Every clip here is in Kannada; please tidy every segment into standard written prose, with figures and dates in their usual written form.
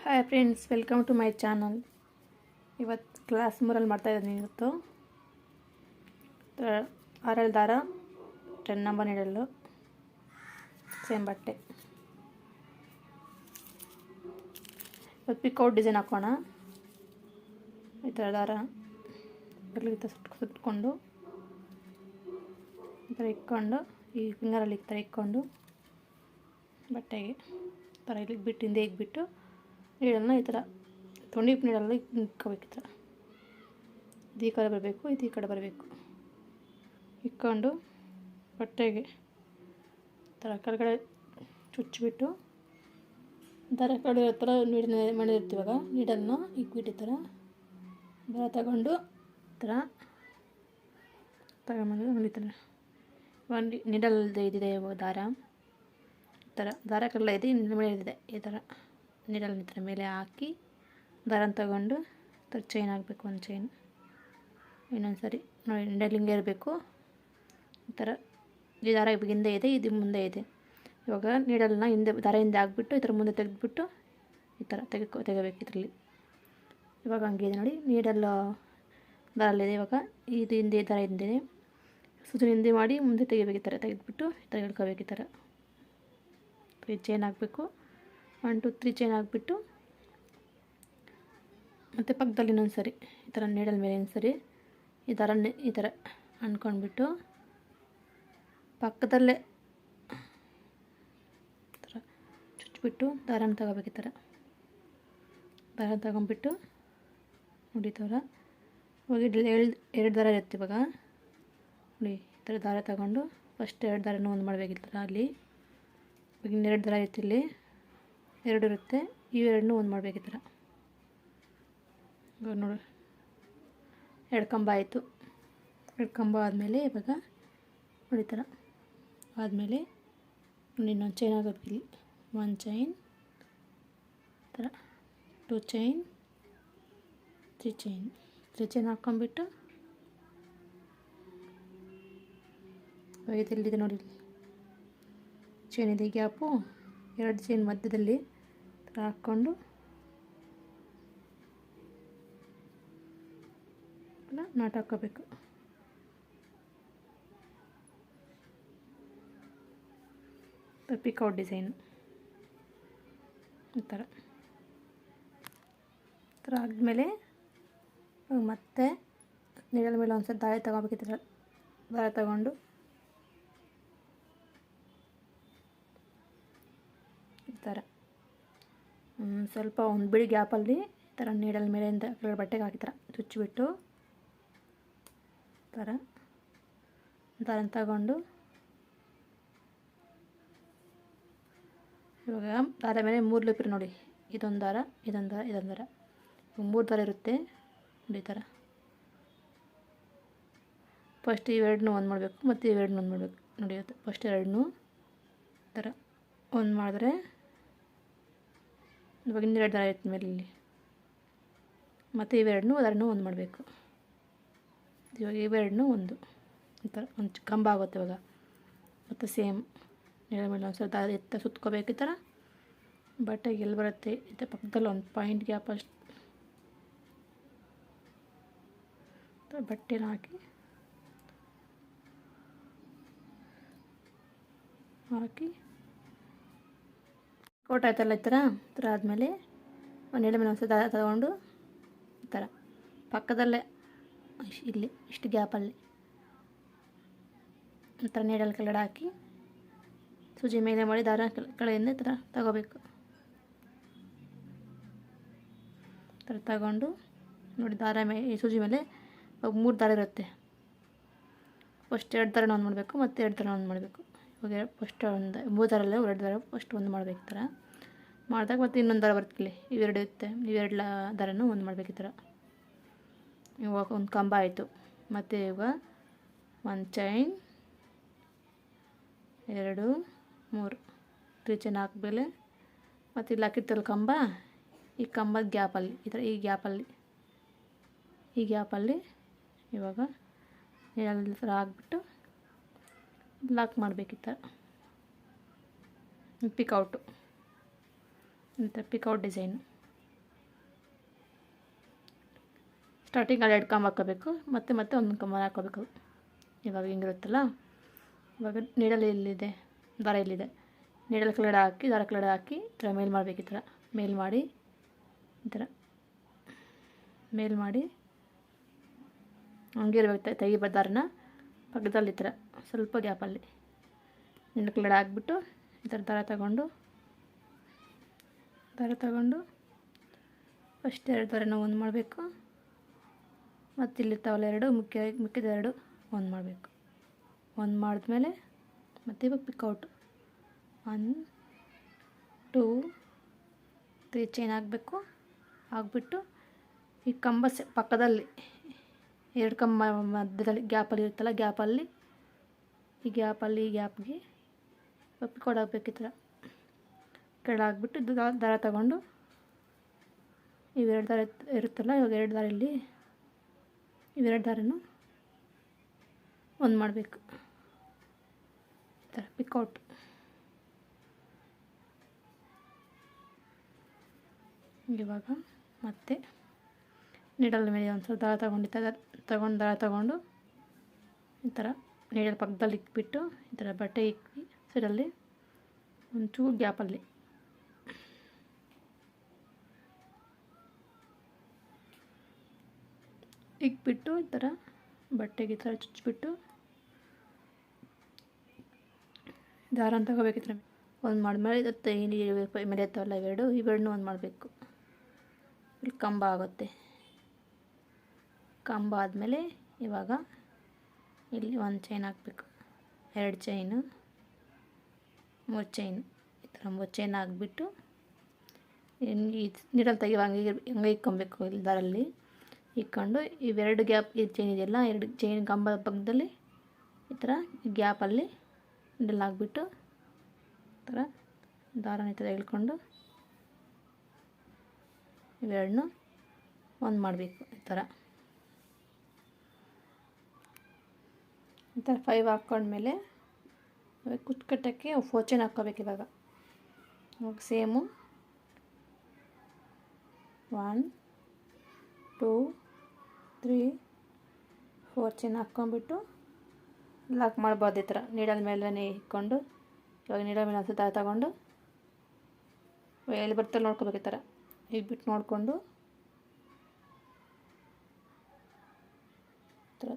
Hi friends, welcome to my channel. ಇವತ್ತು ಕ್ಲಾಸ್ 3 ಮಾಡ್ತಾಯಿದ್ದೀನಿ. ಇವತ್ತು 6 ದಾರ 10 ನಂಬರ್ ನೀಡಲು ಸೇಮ್ ಬಟ್ಟೆ. ಇವತ್ತು ಪಿಕೌಟ್ ಡಿಸೈನ್ ಹಾಕೋಣ. ಈ ಥರ ದಾರ ಸುಟ್ಕೊಂಡು ಈ ಥರ ಇಟ್ಕೊಂಡು ಈ ಫಿಂಗರಲ್ಲಿ ಈ ಥರ ಇಟ್ಕೊಂಡು ಬಟ್ಟೆಗೆ ಥರ ಇಲ್ಲಿಗೆ ಬಿಟ್ಟು ಹಿಂದೆ ಇಕ್ಬಿಟ್ಟು ನೀಡಲ್ನ ಈ ಥರ ತೊಂಡಿಪ್ ನೀಡಲ್ಲ ಇಟ್ಕೋಬೇಕು. ಈ ಥರ ಇದು ಈ ಕಡೆ ಬರಬೇಕು, ಇದು ಈ ಕಡೆ ಬರಬೇಕು. ಇಟ್ಕೊಂಡು ಬಟ್ಟೆಗೆ ಥರ ಕೆಳಗಡೆ ಚುಚ್ಚಿಬಿಟ್ಟು ದಾರ ಕಡೆ ಥರ ಮಾಡಿರ್ತೀವಾಗ ನೀಡಲ್ನ ಇಕ್ಬಿಟ್ಟು ಈ ಥರ ದಾರ ತಗೊಂಡು ಈ ಥರ ತಗೊಂಬಂದು ಹೊಲಿತಾರೆ. ಒಂದು ನೀಡಲ್ದೆ ಇದಿದೆ ದಾರ, ಈ ಥರ ದಾರ ಕಲ್ಲ ಇದೆ, ಮೇಲೆ ಇದೆ. ಈ ಥರ ನೀಡಲ್ ಈ ಥರ ಮೇಲೆ ಹಾಕಿ ದಾರನ ತಗೊಂಡು ಈ ಥರ ಚೈನ್ ಹಾಕಬೇಕು. ಒಂದು ಚೈನ್ ಇನ್ನೊಂದು ಸರಿ ನೋಡಿ, ನೀಡಲ್ ಹಿಂಗೆ ಇರಬೇಕು. ಈ ಥರ ಈ ದಾರ ಹಿಂದೆ ಇದೆ, ಇದು ಮುಂದೆ ಇದೆ. ಇವಾಗ ನೀಡಲ್ನ ಹಿಂದೆ ದಾರ ಹಿಂದೆ ಹಾಕ್ಬಿಟ್ಟು ಈ ಥರ ಮುಂದೆ ತೆಗೆದುಬಿಟ್ಟು ಈ ಥರ ತೆಗಬೇಕು ಇದರಲ್ಲಿ. ಇವಾಗ ಹಂಗೆ ಇದೆ ನೋಡಿ, ನೀಡಲ್ ದಾರಲ್ಲಿದೆ. ಇವಾಗ ಇದು ಹಿಂದೆ ದಾರ ಹಿಂದೆ ಸುತ್ತ ಹಿಂದೆ ಮಾಡಿ ಮುಂದೆ ತೆಗಿಬೇಕು. ಈ ಥರ ತೆಗೆದುಬಿಟ್ಟು ಈ ಥರ ಹೇಳ್ಕೋಬೇಕು. ಈ ಥರ ಚೈನ್ ಹಾಕಬೇಕು. 1 2 3 ಚೈನ್ ಹಾಕ್ಬಿಟ್ಟು ಮತ್ತು ಪಕ್ಕದಲ್ಲಿ ಇನ್ನೊಂದು ಸರಿ ಈ ಥರ ನೀಡಲ್ ಮೇಲೆ ಒಂದು ಸರಿ ಈ ಥರ ಅಂದ್ಕೊಂಡ್ಬಿಟ್ಟು ಪಕ್ಕದಲ್ಲೇ ಈ ಥರ ಚುಚ್ಚಿಬಿಟ್ಟು ದಾರನ ತಗೋಬೇಕು. ಈ ಥರ ದಾರ ತಗೊಂಡ್ಬಿಟ್ಟು ನೋಡಿ, ಥರ ಹೋಗಿ 2 ದಾರ ಇರುತ್ತೆ. ಇವಾಗ ನೋಡಿ, ಈ ಥರ ದಾರ ತಗೊಂಡು ಫಸ್ಟ್ 2 ದಾರನೂ ಒಂದು ಮಾಡಬೇಕು. ಈ ಥರ ಅಲ್ಲಿ ಇವಾಗ 2 ದಾರ ಇರುತ್ತೆ, ಇಲ್ಲಿ 2 ಇರುತ್ತೆ, ಇವೆರಡನ್ನೂ ಒಂದು ಮಾಡಬೇಕು. ಈ ಥರ ಇವಾಗ ನೋಡಿ 2 ಕಂಬ ಆಯಿತು. 2 ಕಂಬ ಆದಮೇಲೆ ಇವಾಗ ನೋಡಿ, ಥರ ಆದಮೇಲೆ ಇನ್ನೊಂದು ಚೈನ್ ಆಗೋದು. ಇಲ್ಲಿ 1 ಚೈನ್, ಥರ 2 ಚೈನ್, 3 ಚೈನ್, 3 ಚೈನ್ ಹಾಕ್ಕೊಂಬಿಟ್ಟು ಇದಲ್ಲಿದೆ ನೋಡಿ, ಚೈನ್ ಇದೆ, ಗ್ಯಾಪು 2 ಚೈನ್ ಮಧ್ಯದಲ್ಲಿ ಹಾಕ್ಕೊಂಡು ನಾಟ್ ಹಾಕ್ಕೋಬೇಕು. ಪಿಕೌಟ್ ಡಿಸೈನು ಈ ಥರ ಆದಮೇಲೆ ಮತ್ತೆ ನೀಡಲ್ ಮೇಲೆ ಒಂದು ಸಲ ದಾರ ತಗೋಬೇಕು. ಈ ಥರ ದಾರ ತಗೊಂಡು ಈ ಥರ ಸ್ವಲ್ಪ ಒಂದು ಬಿಡಿ ಗ್ಯಾಪಲ್ಲಿ ಈ ಥರ ನೀಡಲ್ ಮೇಲೆಯಿಂದ ಬಟ್ಟೆಗೆ ಹಾಕಿ ಥರ ಚುಚ್ಚಿಬಿಟ್ಟು ಥರ ದಾರ ತಗೊಂಡು ಇವಾಗ ದಾರ ಮೇಲೆ 3 ಲೂಪ್ ಇರು ನೋಡಿ. ಇದೊಂದು ದಾರ, ಇದೊಂದು ದಾರ, ಇದೊಂದು ದಾರ, 3 ದಾರ ಇರುತ್ತೆ ನೋಡಿ. ಈ ಥರ ಫಸ್ಟ್ ಇವೆರಡನ್ನೂ ಒಂದು ಮಾಡಬೇಕು, ಮತ್ತು ಇವೆರಡನ್ನೂ ಒಂದು ಮಾಡಬೇಕು ನೋಡಿ. ಫಸ್ಟ್ 2 ಈ ಥರ ಒಂದು ಮಾಡಿದ್ರೆ ಇವಾಗ 2 ದಾರ ಇರುತ್ತೆ ಮೇಲೆ ಇಲ್ಲಿ, ಮತ್ತು ಇವೆರಡನ್ನೂ ಅದನ್ನು ಒಂದು ಮಾಡಬೇಕು. ಇವಾಗ ಇವೆರಡನ್ನೂ ಒಂದು ಈ ಥರ ಒಂದು ಕಂಬ ಆಗುತ್ತೆ. ಇವಾಗ ಮತ್ತು ಸೇಮ್ ನೀಡಲ್ ಮೇಲೆ ಒಂದು ಸ್ವಲ್ಪ ದಾರ ಎತ್ತ ಸುತ್ಕೋಬೇಕು. ಈ ಥರ ಬಟ್ಟೆಗೆ ಎಲ್ಲಿ ಬರುತ್ತೆ ಈ ಥರ ಪಕ್ಕದಲ್ಲಿ ಒಂದು ಪಾಯಿಂಟ್ ಗ್ಯಾಪ್ ಅಷ್ಟು ಬಟ್ಟೆನ ಹಾಕಿ ಕೋಟ್ ಆಯ್ತಲ್ಲ. ಈ ಥರ ಆದಮೇಲೆ ಒಂದು ನೀಡಲ್ ಮೇಲೆ ಒಂದು ದಾರ ತಗೊಂಡು ಈ ಥರ ಪಕ್ಕದಲ್ಲೇ ಇಲ್ಲಿ ಇಷ್ಟು ಗ್ಯಾಪಲ್ಲಿ ಈ ಥರ ನೀಡಲ್ ಕೆಳಗಡೆ ಹಾಕಿ ಸೂಜಿ ಮೇಲೆ ಮಾಡಿ ದಾರ ಕೆಳಗಿಂದ ಈ ಥರ ತಗೋಬೇಕು. ಈ ಥರ ತಗೊಂಡು ನೋಡಿ, ದಾರ ಮೇಲೆ ಈ ಸೂಜಿ ಮೇಲೆ 3 ದಾರ ಇರುತ್ತೆ. ಫಸ್ಟ್ 2 ದಾರನ ಒಂದು ಮಾಡಬೇಕು, ಮತ್ತು 2 ದಾರ ಒಂದು ಮಾಡಬೇಕು. ಇವಾಗ ಫಸ್ಟ್ 3 ದಾರಲ್ಲೇ 2 ದಾರ ಫಸ್ಟ್ ಒಂದು ಮಾಡಬೇಕು. ಈ ಥರ ಮಾಡಿದಾಗ ಮತ್ತು ಇನ್ನೊಂದು ದಾರ ಬರ್ತಲ್ಲಿ, ಇವೆರಡು ಇರುತ್ತೆ, ಇವೆರಡು ದಾರನೂ ಒಂದು ಮಾಡಬೇಕು. ಈ ಥರ ಇವಾಗ ಒಂದು ಕಂಬ ಆಯಿತು. ಮತ್ತು ಇವಾಗ 1 ಚೈನ್, 2 3 3 ಚೈನ್ ಹಾಕಬೇಲೆ, ಮತ್ತು ಇಲ್ಲಿ ಹಾಕಿರ್ತಲ್ಲ ಕಂಬ, ಈ ಕಂಬದ ಗ್ಯಾಪಲ್ಲಿ ಈ ಥರ ಈ ಗ್ಯಾಪಲ್ಲಿ ಇವಾಗ ನೀಡಲ್ ಥರ ಹಾಕ್ಬಿಟ್ಟು ಲಾಕ್ ಮಾಡಬೇಕು. ಈ ಥರ ಪಿಕೌಟು, ಇಂಥ ಪಿಕೌಟ್ ಡಿಸೈನು. ಸ್ಟಾರ್ಟಿಂಗ್ ಅಲ್ಲಿ 2 ಕಂಬ ಹಾಕೋಬೇಕು, ಮತ್ತೆ ಒಂದು ಕಂಬ ಹಾಕೋಬೇಕು. ಇವಾಗ ಹಿಂಗಿರುತ್ತಲ್ಲ, ಇವಾಗ ನೀಡಲ್ ಇಲ್ಲಿದೆ, ದಾರ ಇಲ್ಲಿದೆ, ನೀಡಲ್ ಕೆಳಗಡೆ ಹಾಕಿ ದಾರ ಕೆಳಗಡೆ ಹಾಕಿ ಈ ಥರ ಮೇಲ್ ಮಾಡಬೇಕು. ಈ ಥರ ಮೇಲ್ ಮಾಡಿ ಈ ಥರ ಮೇಲ್ ಮಾಡಿ ಹಂಗೆ ಇರಬೇಕು. ತೆಗಿಬಾರ್ದು ದಾರನ, ಪಕ್ಕದಲ್ಲಿ ಈ ಥರ ಸ್ವಲ್ಪ ಗ್ಯಾಪಲ್ಲಿ ನೀಡಲ್ ಕೆಳಗಡೆ ಹಾಕ್ಬಿಟ್ಟು ಈ ಥರ ದಾರ ತಗೊಂಡು ಫಸ್ಟ್ 2 ದಾರನ ಒಂದು ಮಾಡಬೇಕು, ಮತ್ತು ಇಲ್ಲಿರ್ತಾವಲ್ಲ 2 ಮಿಕ್ಕಿದ 2 ಒಂದು ಮಾಡಬೇಕು. ಒಂದು ಮಾಡಿದ್ಮೇಲೆ ಮತ್ತು ಇವಾಗ ಪಿಕೌಟ್ 1 2 3 ಚೈನ್ ಹಾಕಬೇಕು. ಹಾಕ್ಬಿಟ್ಟು ಈ ಕಂಬ ಪಕ್ಕದಲ್ಲಿ 2 ಕಂಬ ಮಧ್ಯದಲ್ಲಿ ಗ್ಯಾಪಲ್ಲಿ ಇರುತ್ತಲ್ಲ, ಈ ಗ್ಯಾಪ್ಗೆ ಪಿಕೌಟ್ ಹಾಕ್ಬೇಕು. ಈ ಥರ ಕೆಳಗೆ ಹಾಕ್ಬಿಟ್ಟು ಇದು ದಾರ ತಗೊಂಡು ಇವೆರಡು ದಾರ ಇರುತ್ತಲ್ಲ, ಇವಾಗ 2 ದಾರ ಇಲ್ಲಿ, ಇವೆರಡು ದಾರನೂ ಒಂದು ಮಾಡಬೇಕು. ಈ ಥರ ಪಿಕೌಟ್. ಇವಾಗ ಮತ್ತೆ ನೀಡಲ್ ಮೇಲೆ ಒಂದು ಸ್ವಲ್ಪ ದಾರ ತಗೊಂಡು ಈ ಥರ ನೀಡಲ್ ಪಕ್ಕದಲ್ಲಿ ಇಟ್ಬಿಟ್ಟು ಈ ಥರ ಬಟ್ಟೆ ಇಕ್ಕಿ ಸೈಡಲ್ಲಿ ಒಂಚೂರು ಗ್ಯಾಪಲ್ಲಿ ಇಕ್ಬಿಟ್ಟು ಈ ಥರ ಬಟ್ಟೆಗೆ ಈ ಥರ ಚುಚ್ಚಿಬಿಟ್ಟು ದಾರ ತಗೋಬೇಕು. ಈ ಥರ ಒಂದು ಮಾಡಿದ್ಮೇಲೆ ಮೇಲೆ ಇರ್ತಾವಲ್ಲ ಇವೆರಡನ್ನೂ ಒಂದು ಮಾಡಬೇಕು. ಇಲ್ಲಿ ಕಂಬ ಆಗುತ್ತೆ. ಕಂಬ ಆದಮೇಲೆ ಇವಾಗ ಇಲ್ಲಿ 1 ಚೈನ್ ಹಾಕಬೇಕು, 2 ಚೈನು, 3 ಚೈನು. ಈ ಥರ 3 ಚೈನ್ ಹಾಕ್ಬಿಟ್ಟು ನೀಡಲ್ ತೆಗಿಯುವಾಗ ಹಂಗೆ ಇಕ್ಕೊಬೇಕು. ಇಲ್ಲಿ ದಾರಲ್ಲಿ ಇಕ್ಕೊಂಡು ಇವೆರಡು ಗ್ಯಾಪ್ ಇದು ಚೈನ್ ಇದೆಯಲ್ಲ, 2 ಚೈನ್ ಕಂಬದ ಪಕ್ಕದಲ್ಲಿ ಈ ಥರ ಗ್ಯಾಪಲ್ಲಿ ನೀಡಲ್ ಹಾಕ್ಬಿಟ್ಟು ಈ ಥರ ದಾರನ ಈ ಥರ ಎಳ್ಕೊಂಡು ಇವೆರಡನ್ನೂ ಒಂದು ಮಾಡಬೇಕು. ಈ ಥರ 5 ಹಾಕ್ಕೊಂಡ್ಮೇಲೆ ಕುಚ್ಚುಕಟ್ಟಕ್ಕೆ 4 ಚೈನ್ ಹಾಕ್ಕೋಬೇಕು. ಇವಾಗ ಸೇಮು 1 2 3 4 ಚೈನ್ ಹಾಕ್ಕೊಂಡ್ಬಿಟ್ಟು ಲಾಕ್ ಮಾಡ್ಬೋದು. ಈ ಥರ ನೀಡಲ್ ಮೇಲೆ ಇಟ್ಕೊಂಡು ಇವಾಗ ನೀಡಲ್ ಮೇಲೆ ಒಂದು ದಾರ ತಗೊಂಡು ಎಲ್ಲಿ ಬರ್ತಲ್ಲ ನೋಡ್ಕೋಬೇಕು. ಈ ಥರ ಇಟ್ಬಿಟ್ಟು ನೋಡಿಕೊಂಡು ಈ ಥರ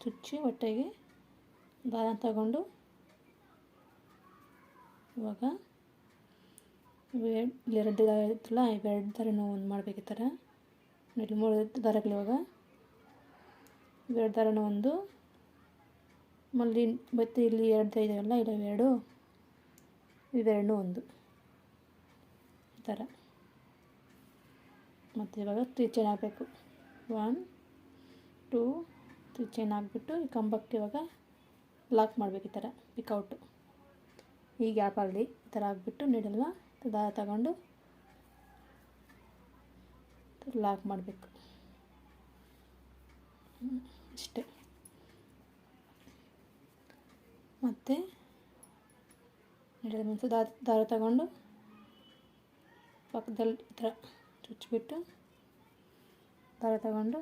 ಚುಚ್ಚಿ ಹೊಟ್ಟೆಗೆ ದಾರ ತಗೊಂಡು ಇವಾಗ ಇವೆರಡು ದಾರ ಇರುತ್ತಲ್ಲ, ಇವೆರಡು ದಾರನೂ ಒಂದು ಮಾಡಬೇಕು. ಈ ಥರ ನೋಡಿ 3 ದಾರಗಳು. ಇವಾಗ ಇವೆರಡು ದಾರನೂ ಒಂದು ಮಲ್ಲಿ ಮತ್ತೆ ಇಲ್ಲಿ 2 ಇದೆಯಲ್ಲ, ಇವೆರಡೂ ಒಂದು ಈ ಥರ. ಮತ್ತು ಇವಾಗ 3 ಚೈನ್ ಹಾಕಬೇಕು. 1 2 3 ಚೈನ್ ಹಾಕ್ಬಿಟ್ಟು ಈ ಕಂಬಕ್ಕೆ ಇವಾಗ ಲಾಕ್ ಮಾಡಬೇಕು. ಈ ಥರ ಪಿಕೌಟು ಈ ಗ್ಯಾಪಲ್ಲಿ ಈ ಥರ ಹಾಕ್ಬಿಟ್ಟು ನೀಡಲ್ವ ದಾರ ತಗೊಂಡು ಲಾಕ್ ಮಾಡಬೇಕು. ಅಷ್ಟೇ. ಮತ್ತು ನೀಡಲ್ ಮುಂಚೆ ದಾರ ತಗೊಂಡು ಪಕ್ಕದಲ್ಲಿ ಈ ಥರ ಚುಚ್ಚಿಬಿಟ್ಟು ದಾರ ತಗೊಂಡು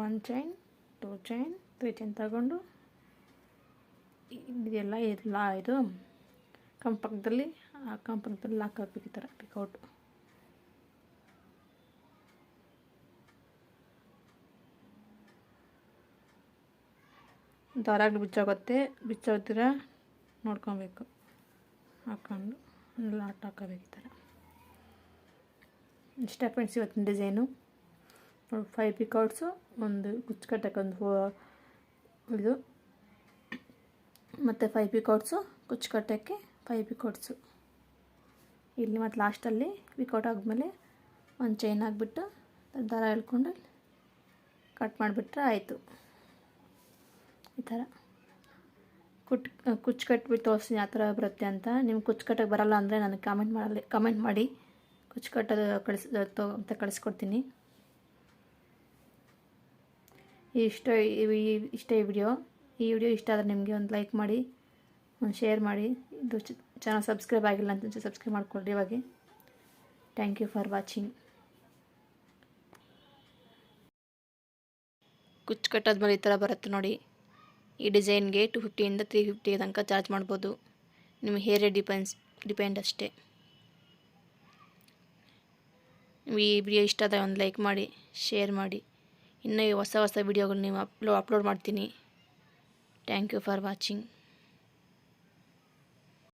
1 ಚೈನ್ 2 ಚೈನ್ 3 ಚೈನ್ ತಗೊಂಡು ಇದೆಲ್ಲ ಇದು ಕಂಪಕ್ಕದಲ್ಲಿ ಲಾಕ್ ಹಾಕ್ಬೇಕು. ಈ ಥರ ಪಿಕೌಟು ದಾರಾಗಲಿ ಬಿಚ್ಚೋಗ್ದಿರ ನೋಡ್ಕೊಬೇಕು. ಹಾಕ್ಕೊಂಡು ಲಾಟ್ ಹಾಕೋಬೇಕು. ಈ ಥರ ಇಷ್ಟ ಫ್ರೆಂಡ್ಸ್ ಇವತ್ತಿನ ಡಿಸೈನು. 5 ಪಿಕೌಟ್ಸು, ಒಂದು ಕುಚ್ಚುಕಟ್ಟಕ್ಕೆ ಒಂದು ಇದು, ಮತ್ತು 5 ಪಿಕೌಟ್ಸು ಕುಚ್ಚುಕಟ್ಟಕ್ಕೆ 5 ಪಿಕೌಟ್ಸು. ಇಲ್ಲಿ ಮತ್ತು ಲಾಸ್ಟಲ್ಲಿ ಪಿಕೌಟ್ ಆದಮೇಲೆ 1 ಚೈನ್ ಹಾಕ್ಬಿಟ್ಟು ದಾರ ಎಳ್ಕೊಂಡು ಕಟ್ ಮಾಡಿಬಿಟ್ರೆ ಆಯಿತು. ಈ ಥರ ಕುಚ್ಚು ಕಟ್ಬಿಟ್ಟು ತೋರಿಸ್ತೀನಿ ಯಾವ ಥರ ಬರುತ್ತೆ ಅಂತ. ನಿಮ್ಗೆ ಕುಚ್ಚು ಕಟ್ಟಕ್ಕೆ ಬರೋಲ್ಲ ಅಂದರೆ ನನಗೆ ಕಮೆಂಟ್ ಮಾಡಿ ಕುಚ್ಚು ಕಟ್ಟೋದು ಅಂತ ಕಳಿಸ್ಕೊಡ್ತೀನಿ. ಇಷ್ಟ ಈ ವಿಡಿಯೋ ಇಷ್ಟ ಆದರೆ ನಿಮಗೆ ಒಂದು ಲೈಕ್ ಮಾಡಿ, ಒಂದು ಶೇರ್ ಮಾಡಿ. ಇದು ಚಾನಲ್ ಸಬ್ಸ್ಕ್ರೈಬ್ ಆಗಿಲ್ಲ ಅಂತ ಸಬ್ಸ್ಕ್ರೈಬ್ ಮಾಡ್ಕೊಳ್ಳಿ. ಇವಾಗ ಥ್ಯಾಂಕ್ ಯು ಫಾರ್ ವಾಚಿಂಗ್. ಕುಚ್ಚು ಕಟ್ಟಾದ್ಮೇಲೆ ಈ ಥರ ಬರುತ್ತೆ ನೋಡಿ. ಈ ಡಿಸೈನ್ಗೆ 250 350 ತನಕ ಚಾರ್ಜ್ ಮಾಡ್ಬೋದು. ನಿಮ್ಮ ಹೇರೇ ಡಿಪೆಂಡ್ ಅಷ್ಟೇ. ಈ ವಿಡಿಯೋ ಇಷ್ಟ ಆದರೆ ಒಂದು ಲೈಕ್ ಮಾಡಿ, ಶೇರ್ ಮಾಡಿ. ಇನ್ನೂ ಹೊಸ ವಿಡಿಯೋಗಳು ನೀವು ಅಪ್ಲೋಡ್ ಮಾಡ್ತೀನಿ. Thank you for watching.